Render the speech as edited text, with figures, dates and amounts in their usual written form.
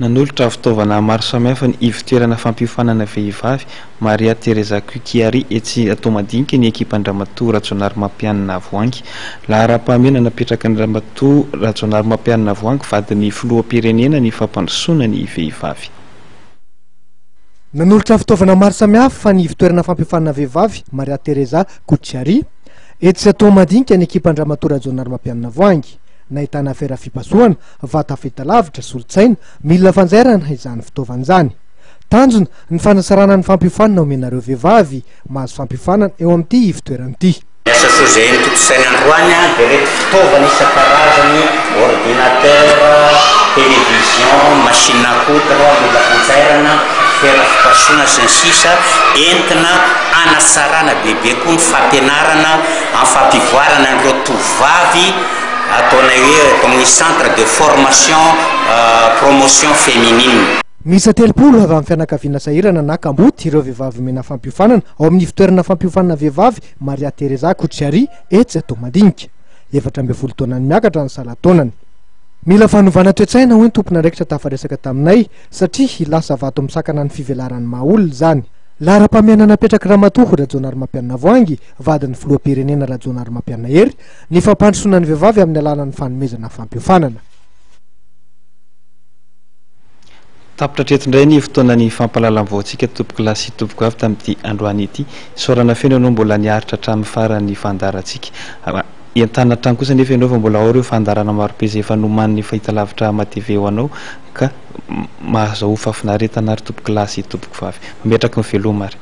Nanolotra fitaovana maro samihafa ny ivon-toerana fampiofanana vehivavy. Maria Teresa Kukiari etsy Tomadinika ny ekipan-dramatoa Ratsonary Mampianina Voangy. Lahara-pahamehana napetraka ny Ramatoa Ratsonary Mampianina Voangy vadiny filoham-pirenena ny fampandrosoana ny vehivavy. Nanolotra fitaovana maro samihafa fa ny ivon-toerana fampiofanana vehivavy Maria Teresa Kukiari etsy Tomadinika ny ekipan-dramatoa Ratsonary Mampianina Voangy. Nahitana fera fipasohana, vata fahitalavitra, solotsaina, milina fanjairana izany fitaovana izany. Tanjona ny fanasarana ny fampiofanana omenareo vehivavy mahazo fampiofanana eo amin'ity ivon-toerana ity. Asa sozay ny totosaina androany dia reto fitaovana isan-karazany: ordinateur, télévision, machine à coudre, milina fanjairana, fera fipasohana sy ny sisa, entina hanasarana bebe koa ny fampianarana amin'ny fampivoarana an'ireo tovovavy ataonay hoe amin'ny centre de formation promotion féminine. Misa 3 avy amin'ny fianakaviana sahirana na Kamboty ireo vehivavy mena fampiofanana ao amin'ny ivon-toerana fampiofanana vehivavy Maria Teresa Kukiari etsy Tomadinika. 12 taonany miakatra ny salan-taonany. Mila fanovana toe-tsaina hoy ny tompon'andraikitra tafaresaka taminay satria lasa vato misakana ny fivelaran'ny mahaolona izany. Lahara-pahamehana napetraka Ramatoa Ratsonary Mampianina Voangy vadiny filoham-pirenena Ratsonary Mampianina Hery ny fampandrosoana ny vehivavy amin'ny alalan'ny fanomezana fampiofanana. Tapitra tretindray ny fotoanany fampalalam-voantsika tompoko lahy sy tompoko avy tamin'ity androany ity. Saorana feno ianao mbola niaritra hatramin'ny farany fandarantsika. Entana hatrany kosa nefa ianao fa mbola ao ireo fandarana marobe izay efa noman'ny fahitalavitra matv ho anao ka mahazo fafinaretana ary tompoko lahy sy tompoko vavy. Mipetraka ny velomary.